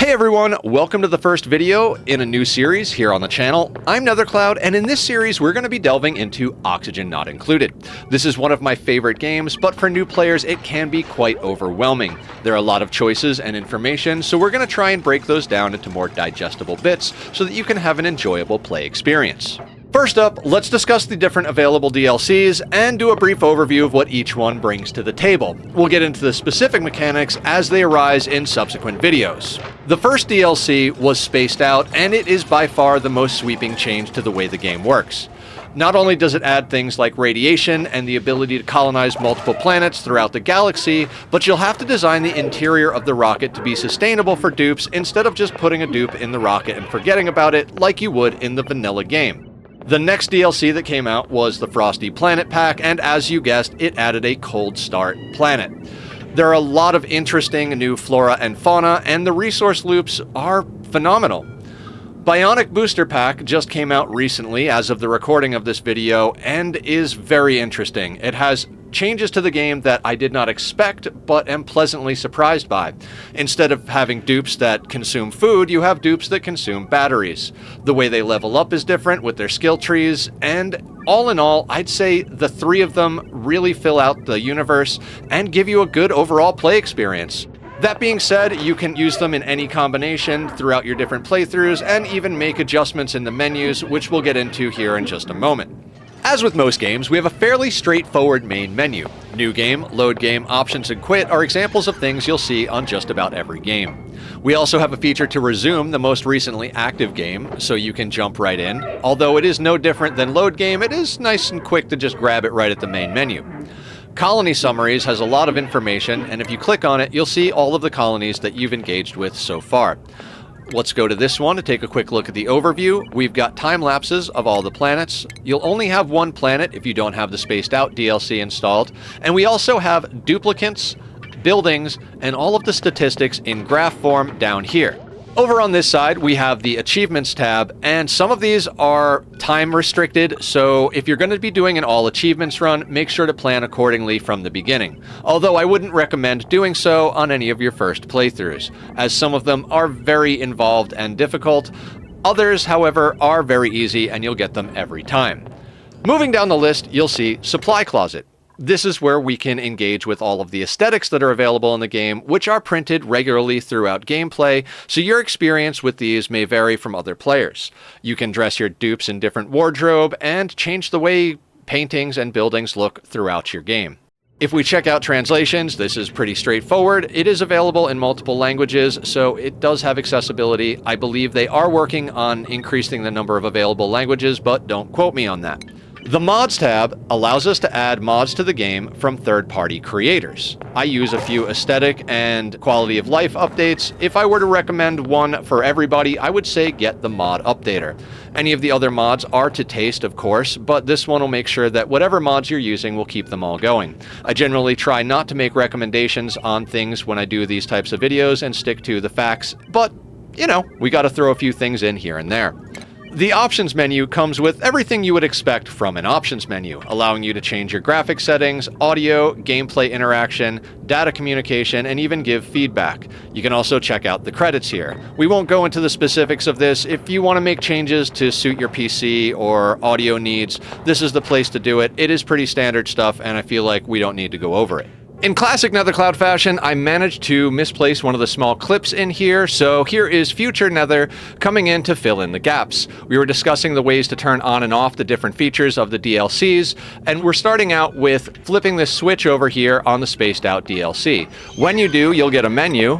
Hey everyone, welcome to the first video in a new series here on the channel. I'm NetherCloud, and in this series we're going to be delving into Oxygen Not Included. This is one of my favorite games, but for new players it can be quite overwhelming. There are a lot of choices and information, so we're going to try and break those down into more digestible bits so that you can have an enjoyable play experience. First up, let's discuss the different available DLCs and do a brief overview of what each one brings to the table. We'll get into the specific mechanics as they arise in subsequent videos. The first DLC was Spaced Out, and it is by far the most sweeping change to the way the game works. Not only does it add things like radiation and the ability to colonize multiple planets throughout the galaxy, but you'll have to design the interior of the rocket to be sustainable for dupes instead of just putting a dupe in the rocket and forgetting about it like you would in the vanilla game. The next DLC that came out was the Frosty Planet Pack, and as you guessed, it added a cold start planet. There are a lot of interesting new flora and fauna, and the resource loops are phenomenal. Bionic Booster Pack just came out recently as of the recording of this video and is very interesting. It has changes to the game that I did not expect but am pleasantly surprised by. Instead of having dupes that consume food, you have dupes that consume batteries. The way they level up is different with their skill trees, and all in all, I'd say the three of them really fill out the universe and give you a good overall play experience. That being said, you can use them in any combination throughout your different playthroughs and even make adjustments in the menus, which we'll get into here in just a moment. As with most games, we have a fairly straightforward main menu. New game, load game, options, and quit are examples of things you'll see on just about every game. We also have a feature to resume the most recently active game, so you can jump right in. Although it is no different than load game, it is nice and quick to just grab it right at the main menu. Colony Summaries has a lot of information, and if you click on it, you'll see all of the colonies that you've engaged with so far. Let's go to this one to take a quick look at the overview. We've got time lapses of all the planets. You'll only have one planet if you don't have the Spaced Out DLC installed. And we also have duplicates, buildings, and all of the statistics in graph form down here. Over on this side, we have the Achievements tab, and some of these are time restricted, so if you're going to be doing an all achievements run, make sure to plan accordingly from the beginning. Although I wouldn't recommend doing so on any of your first playthroughs, as some of them are very involved and difficult. Others, however, are very easy and you'll get them every time. Moving down the list, you'll see Supply Closet. This is where we can engage with all of the aesthetics that are available in the game, which are printed regularly throughout gameplay, so your experience with these may vary from other players. You can dress your dupes in different wardrobe and change the way paintings and buildings look throughout your game. If we check out translations, this is pretty straightforward. It is available in multiple languages, so it does have accessibility. I believe they are working on increasing the number of available languages, but don't quote me on that. The Mods tab allows us to add mods to the game from third-party creators. I use a few aesthetic and quality of life updates. If I were to recommend one for everybody, I would say get the Mod Updater. Any of the other mods are to taste, of course, but this one will make sure that whatever mods you're using will keep them all going. I generally try not to make recommendations on things when I do these types of videos and stick to the facts, but, you know, we gotta throw a few things in here and there. The options menu comes with everything you would expect from an options menu, allowing you to change your graphic settings, audio, gameplay interaction, data communication, and even give feedback. You can also check out the credits here. We won't go into the specifics of this. If you want to make changes to suit your PC or audio needs, this is the place to do it. It is pretty standard stuff, and I feel like we don't need to go over it. In classic NetherCloud fashion, I managed to misplace one of the small clips in here, so here is future Nether coming in to fill in the gaps. We were discussing the ways to turn on and off the different features of the DLCs, and we're starting out with flipping this switch over here on the Spaced Out DLC. When you do, you'll get a menu.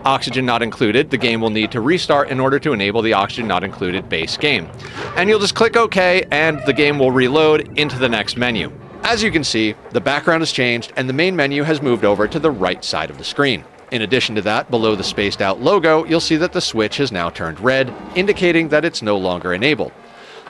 Oxygen Not Included. The game will need to restart in order to enable the Oxygen Not Included base game. And you'll just click OK, and the game will reload into the next menu. As you can see, the background has changed and the main menu has moved over to the right side of the screen. In addition to that, below the Spaced Out logo, you'll see that the switch has now turned red, indicating that it's no longer enabled.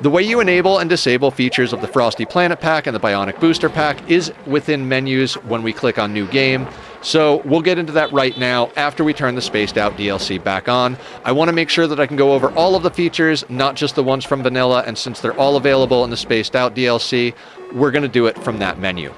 The way you enable and disable features of the Frosty Planet Pack and the Bionic Booster Pack is within menus when we click on New Game, so we'll get into that right now after we turn the Spaced Out DLC back on. I want to make sure that I can go over all of the features, not just the ones from vanilla, and since they're all available in the Spaced Out DLC, we're going to do it from that menu.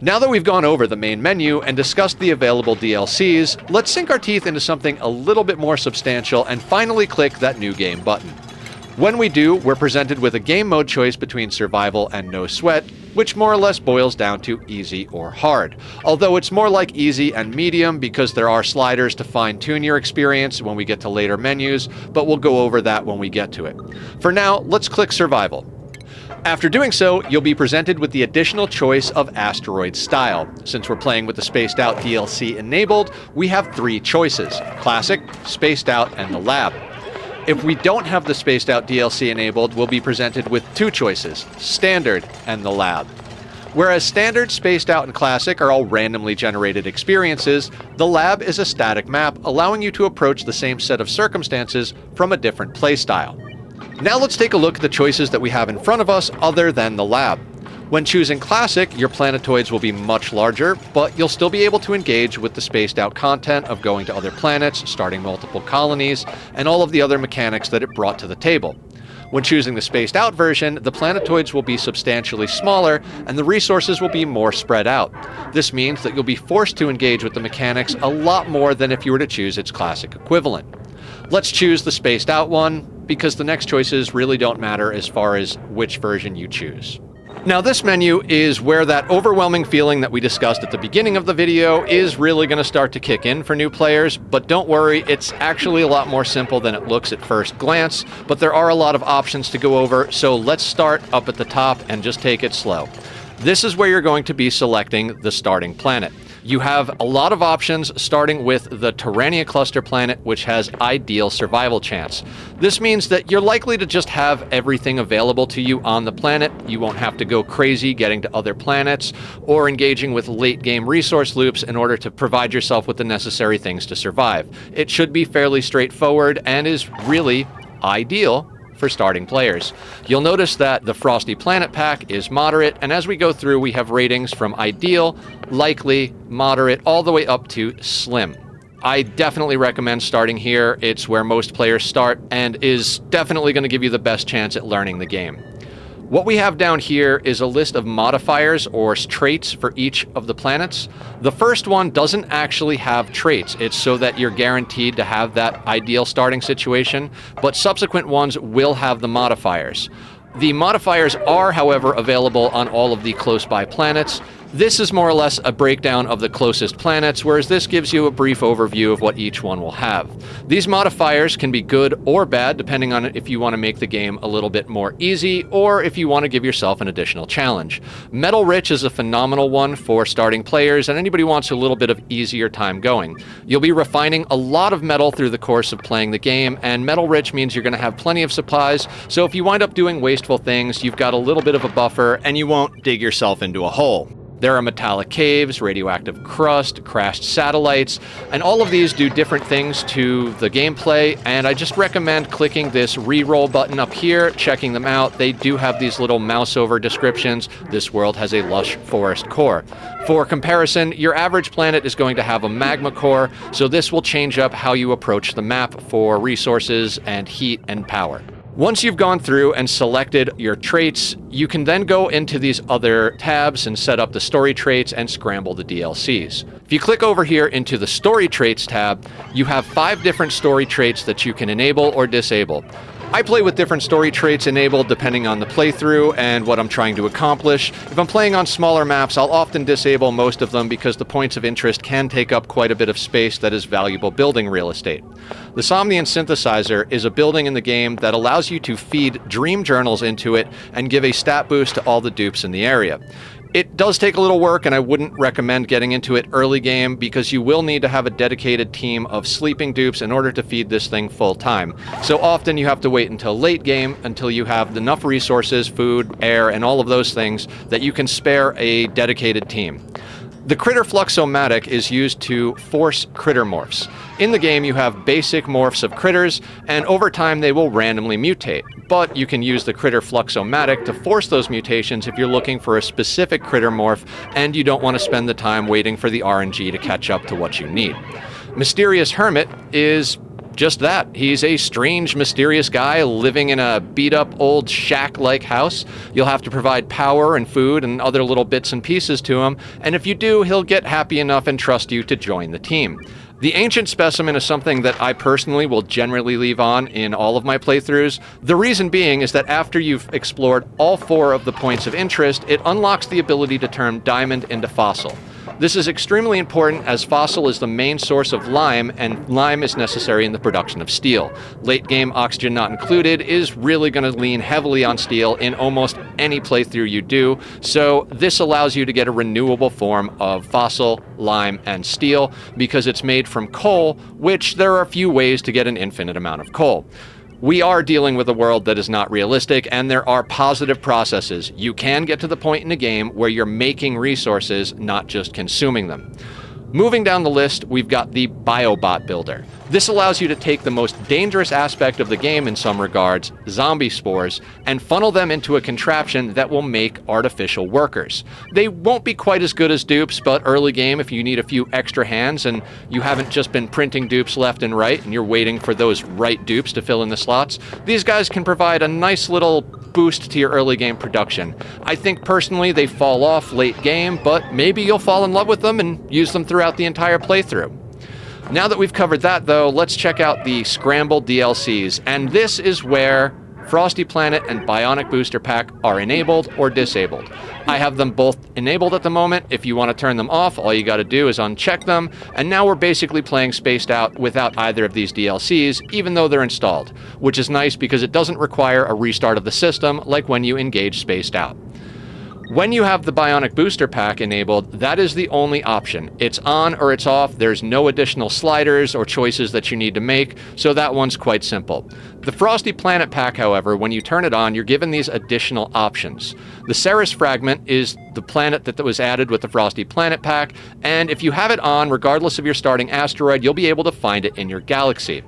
Now that we've gone over the main menu and discussed the available DLCs, let's sink our teeth into something a little bit more substantial and finally click that New Game button. When we do, we're presented with a game mode choice between survival and no sweat, which more or less boils down to easy or hard. Although it's more like easy and medium because there are sliders to fine-tune your experience when we get to later menus, but we'll go over that when we get to it. For now, let's click survival. After doing so, you'll be presented with the additional choice of asteroid style. Since we're playing with the Spaced Out DLC enabled, we have 3 choices: Classic, Spaced Out, and the Lab. If we don't have the Spaced Out DLC enabled, we'll be presented with 2 choices: Standard and the Lab. Whereas Standard, Spaced Out, and Classic are all randomly generated experiences, the Lab is a static map allowing you to approach the same set of circumstances from a different playstyle. Now let's take a look at the choices that we have in front of us other than the Lab. When choosing Classic, your planetoids will be much larger, but you'll still be able to engage with the spaced out content of going to other planets, starting multiple colonies, and all of the other mechanics that it brought to the table. When choosing the spaced out version, the planetoids will be substantially smaller and the resources will be more spread out. This means that you'll be forced to engage with the mechanics a lot more than if you were to choose its classic equivalent. Let's choose the spaced out one, because the next choices really don't matter as far as which version you choose. Now this menu is where that overwhelming feeling that we discussed at the beginning of the video is really going to start to kick in for new players, but don't worry, it's actually a lot more simple than it looks at first glance, but there are a lot of options to go over, so let's start up at the top and just take it slow. This is where you're going to be selecting the starting planet. You have a lot of options, starting with the Tyrannia cluster planet, which has ideal survival chance. This means that you're likely to just have everything available to you on the planet. You won't have to go crazy getting to other planets or engaging with late game resource loops in order to provide yourself with the necessary things to survive. It should be fairly straightforward and is really ideal for starting players. You'll notice that the Frosty Planet Pack is moderate, and as we go through, we have ratings from ideal, likely, moderate, all the way up to slim. I definitely recommend starting here. It's where most players start and is definitely going to give you the best chance at learning the game. What we have down here is a list of modifiers or traits for each of the planets. The first one doesn't actually have traits. It's so that you're guaranteed to have that ideal starting situation, but subsequent ones will have the modifiers. The modifiers are, however, available on all of the close-by planets. This is more or less a breakdown of the closest planets, whereas this gives you a brief overview of what each one will have. These modifiers can be good or bad, depending on if you want to make the game a little bit more easy, or if you want to give yourself an additional challenge. Metal Rich is a phenomenal one for starting players, and anybody who wants a little bit of easier time going. You'll be refining a lot of metal through the course of playing the game, and Metal Rich means you're going to have plenty of supplies, so if you wind up doing wasteful things, you've got a little bit of a buffer, and you won't dig yourself into a hole. There are metallic caves, radioactive crust, crashed satellites, and all of these do different things to the gameplay, and I just recommend clicking this reroll button up here, checking them out. They do have these little mouse over descriptions. This world has a lush forest core. For comparison, your average planet is going to have a magma core, so this will change up how you approach the map for resources and heat and power. Once you've gone through and selected your traits, you can then go into these other tabs and set up the story traits and scramble the DLCs. If you click over here into the story traits tab, you have 5 different story traits that you can enable or disable. I play with different story traits enabled depending on the playthrough and what I'm trying to accomplish. If I'm playing on smaller maps, I'll often disable most of them because the points of interest can take up quite a bit of space that is valuable building real estate. The Somnian Synthesizer is a building in the game that allows you to feed dream journals into it and give a stat boost to all the dupes in the area. It does take a little work, and I wouldn't recommend getting into it early game because you will need to have a dedicated team of sleeping dupes in order to feed this thing full time. So often you have to wait until late game until you have enough resources, food, air, and all of those things that you can spare a dedicated team. The Critter Fluxomatic is used to force critter morphs. In the game, you have basic morphs of critters, and over time they will randomly mutate. But you can use the Critter Fluxomatic to force those mutations if you're looking for a specific critter morph, and you don't want to spend the time waiting for the RNG to catch up to what you need. Mysterious Hermit is just that. He's a strange, mysterious guy living in a beat-up old shack-like house. You'll have to provide power and food and other little bits and pieces to him, and if you do, he'll get happy enough and trust you to join the team. The Ancient Specimen is something that I personally will generally leave on in all of my playthroughs. The reason being is that after you've explored all 4 of the points of interest, it unlocks the ability to turn Diamond into Fossil. This is extremely important as Fossil is the main source of lime, and lime is necessary in the production of steel. Late game Oxygen Not Included is really going to lean heavily on steel in almost any playthrough you do, so this allows you to get a renewable form of fossil, lime, and steel because it's made from coal, which there are a few ways to get an infinite amount of coal. We are dealing with a world that is not realistic, and there are positive processes. You can get to the point in the game where you're making resources, not just consuming them. Moving down the list, we've got the Biobot Builder. This allows you to take the most dangerous aspect of the game in some regards, zombie spores, and funnel them into a contraption that will make artificial workers. They won't be quite as good as dupes, but early game, if you need a few extra hands and you haven't just been printing dupes left and right and you're waiting for those right dupes to fill in the slots, these guys can provide a nice little boost to your early game production. I think personally they fall off late game, but maybe you'll fall in love with them and use them throughout the entire playthrough. Now that we've covered that though, let's check out the Scrambled DLCs, and this is where Frosty Planet and Bionic Booster Pack are enabled or disabled. I have them both enabled at the moment. If you want to turn them off, all you got to do is uncheck them, and now we're basically playing Spaced Out without either of these DLCs, even though they're installed, which is nice because it doesn't require a restart of the system like when you engage Spaced Out. When you have the Bionic Booster Pack enabled, that is the only option. It's on or it's off. There's no additional sliders or choices that you need to make, so that one's quite simple. The Frosty Planet Pack, however, when you turn it on, you're given these additional options. The Ceres Fragment is the planet that was added with the Frosty Planet Pack, and if you have it on, regardless of your starting asteroid, you'll be able to find it in your galaxy.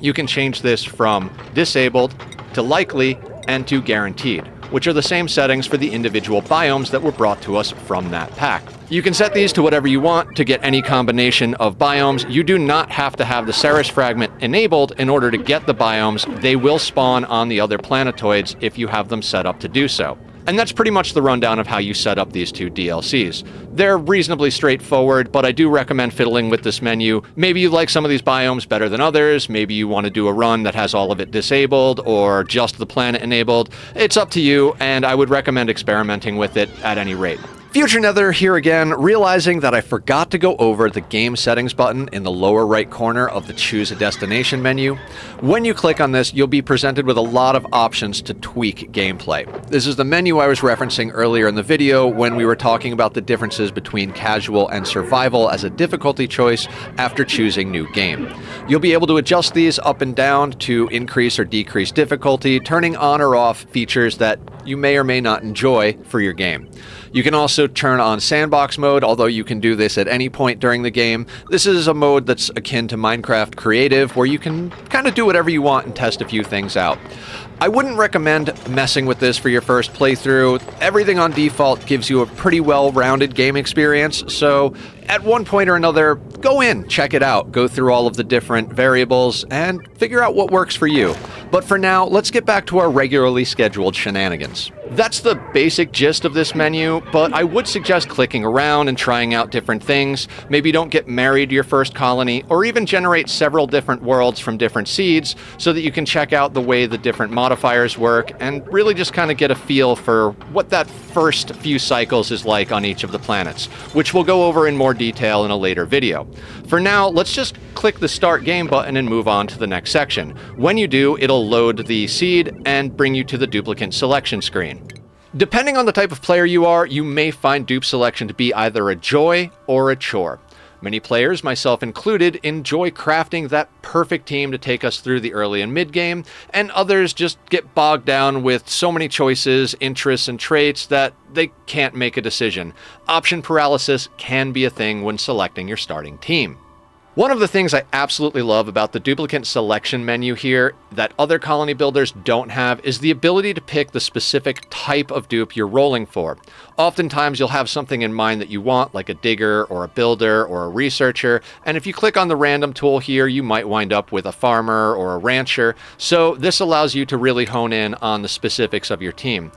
You can change this from disabled to likely and to guaranteed, which are the same settings for the individual biomes that were brought to us from that pack. You can set these to whatever you want to get any combination of biomes. You do not have to have the Ceres Fragment enabled in order to get the biomes. They will spawn on the other planetoids if you have them set up to do so. And that's pretty much the rundown of how you set up these 2 DLCs. They're reasonably straightforward, but I do recommend fiddling with this menu. Maybe you like some of these biomes better than others, maybe you want to do a run that has all of it disabled, or just the planet enabled. It's up to you, and I would recommend experimenting with it at any rate. Future Nether here again, realizing that I forgot to go over the game settings button in the lower right corner of the Choose a Destination menu. When you click on this, you'll be presented with a lot of options to tweak gameplay. This is the menu I was referencing earlier in the video when we were talking about the differences between casual and survival as a difficulty choice after choosing new game. You'll be able to adjust these up and down to increase or decrease difficulty, turning on or off features that you may or may not enjoy for your game. You can also turn on sandbox mode, although you can do this at any point during the game. This is a mode that's akin to Minecraft Creative, where you can kind of do whatever you want and test a few things out. I wouldn't recommend messing with this for your first playthrough. Everything on default gives you a pretty well-rounded game experience, so at one point or another, go in, check it out, go through all of the different variables, and figure out what works for you. But for now, let's get back to our regularly scheduled shenanigans. That's the basic gist of this menu, but I would suggest clicking around and trying out different things. Maybe don't get married to your first colony, or even generate several different worlds from different seeds so that you can check out the way the different modifiers work and really just kind of get a feel for what that first few cycles is like on each of the planets, which we'll go over in more detail in a later video. For now, let's just click the Start Game button and move on to the next section. When you do, it'll load the seed and bring you to the duplicate selection screen. Depending on the type of player you are, you may find dupe selection to be either a joy or a chore. Many players, myself included, enjoy crafting that perfect team to take us through the early and mid game, and others just get bogged down with so many choices, interests, and traits that they can't make a decision. Option paralysis can be a thing when selecting your starting team. One of the things I absolutely love about the duplicant selection menu here that other colony builders don't have is the ability to pick the specific type of dupe you're rolling for. Oftentimes you'll have something in mind that you want, like a digger or a builder or a researcher, and if you click on the random tool here, you might wind up with a farmer or a rancher, so this allows you to really hone in on the specifics of your team.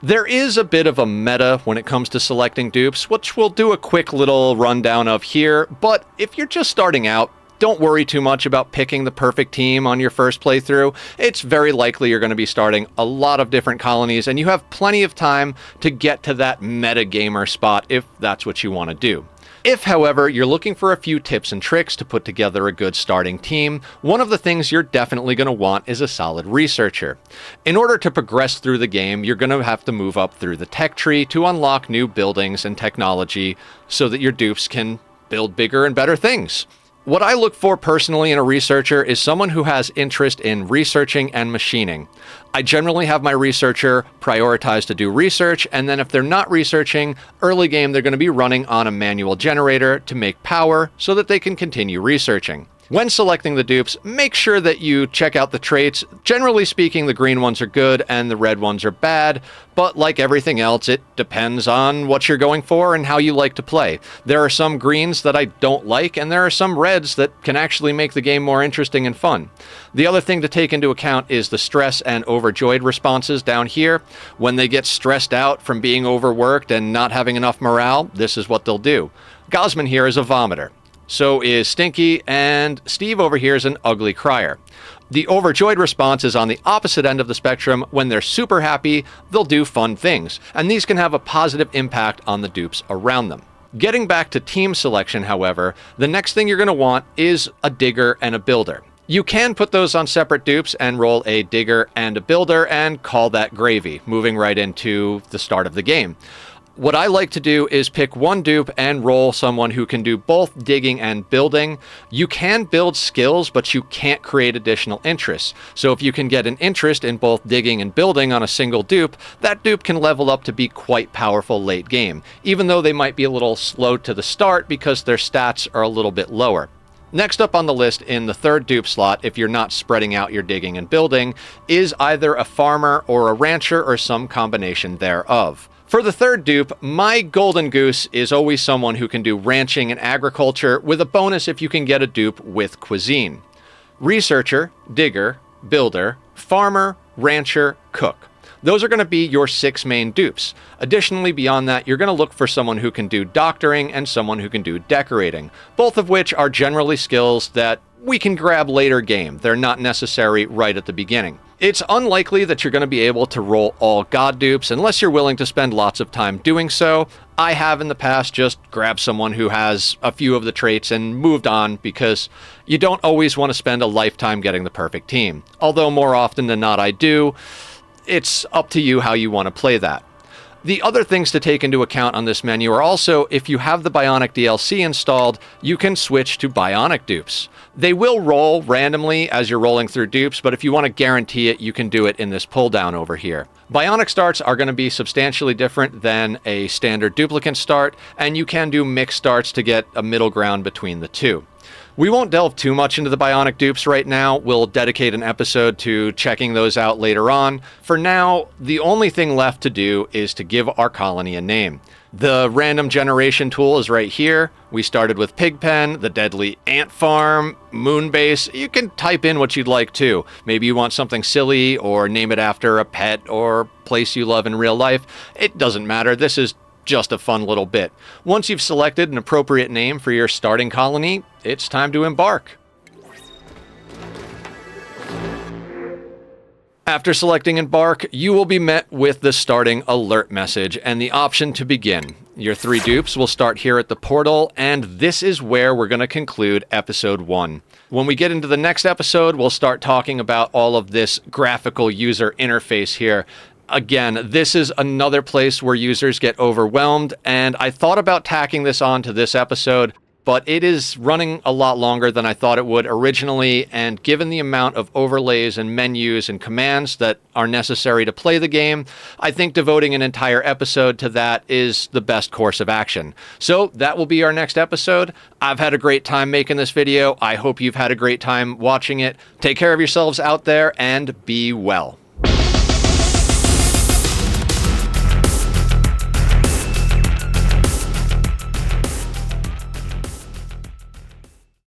There is a bit of a meta when it comes to selecting dupes, which we'll do a quick little rundown of here, but if you're just starting out, don't worry too much about picking the perfect team on your first playthrough. It's very likely you're going to be starting a lot of different colonies, and you have plenty of time to get to that meta gamer spot if that's what you want to do. If, however, you're looking for a few tips and tricks to put together a good starting team, one of the things you're definitely going to want is a solid researcher. In order to progress through the game, you're going to have to move up through the tech tree to unlock new buildings and technology so that your dupes can build bigger and better things. What I look for personally in a researcher is someone who has interest in researching and machining. I generally have my researcher prioritized to do research, and then if they're not researching, early game they're going to be running on a manual generator to make power so that they can continue researching. When selecting the dupes, make sure that you check out the traits. Generally speaking, the green ones are good and the red ones are bad, but like everything else, it depends on what you're going for and how you like to play. There are some greens that I don't like, and there are some reds that can actually make the game more interesting and fun. The other thing to take into account is the stress and overjoyed responses down here. When they get stressed out from being overworked and not having enough morale, this is what they'll do. Gosman here is a vomiter. So is Stinky, and Steve over here is an ugly crier. The overjoyed response is on the opposite end of the spectrum. When they're super happy, they'll do fun things, and these can have a positive impact on the dupes around them. Getting back to team selection, however, the next thing you're going to want is a digger and a builder. You can put those on separate dupes and roll a digger and a builder and call that gravy, moving right into the start of the game. What I like to do is pick one dupe and roll someone who can do both digging and building. You can build skills, but you can't create additional interests. So if you can get an interest in both digging and building on a single dupe, that dupe can level up to be quite powerful late game, even though they might be a little slow to the start because their stats are a little bit lower. Next up on the list in the third dupe slot, if you're not spreading out your digging and building, is either a farmer or a rancher or some combination thereof. For the third dupe, my golden goose is always someone who can do ranching and agriculture, with a bonus if you can get a dupe with cuisine. Researcher, digger, builder, farmer, rancher, cook. Those are going to be your 6 main dupes. Additionally, beyond that, you're going to look for someone who can do doctoring and someone who can do decorating, both of which are generally skills that we can grab later game. They're not necessary right at the beginning. It's unlikely that you're going to be able to roll all god dupes unless you're willing to spend lots of time doing so. I have in the past just grabbed someone who has a few of the traits and moved on because you don't always want to spend a lifetime getting the perfect team. Although more often than not I do. It's up to you how you want to play that. The other things to take into account on this menu are also, if you have the Bionic DLC installed, you can switch to Bionic dupes. They will roll randomly as you're rolling through dupes, but if you want to guarantee it, you can do it in this pull down over here. Bionic starts are going to be substantially different than a standard duplicant start, and you can do mixed starts to get a middle ground between the two. We won't delve too much into the Bionic dupes right now. We'll dedicate an episode to checking those out later on. For now, the only thing left to do is to give our colony a name. The random generation tool is right here. We started with Pigpen, the Deadly Ant Farm, Moonbase. You can type in what you'd like too. Maybe you want something silly or name it after a pet or place you love in real life. It doesn't matter. This is just a fun little bit. Once you've selected an appropriate name for your starting colony, it's time to embark. After selecting Embark, you will be met with the starting alert message and the option to begin. Your 3 dupes will start here at the portal, and this is where we're going to conclude episode 1. When we get into the next episode, we'll start talking about all of this graphical user interface here. Again, this is another place where users get overwhelmed, and I thought about tacking this on to this episode. but it is running a lot longer than I thought it would originally, and given the amount of overlays and menus and commands that are necessary to play the game, I think devoting an entire episode to that is the best course of action. So that will be our next episode. I've had a great time making this video. I hope you've had a great time watching it. Take care of yourselves out there and be well.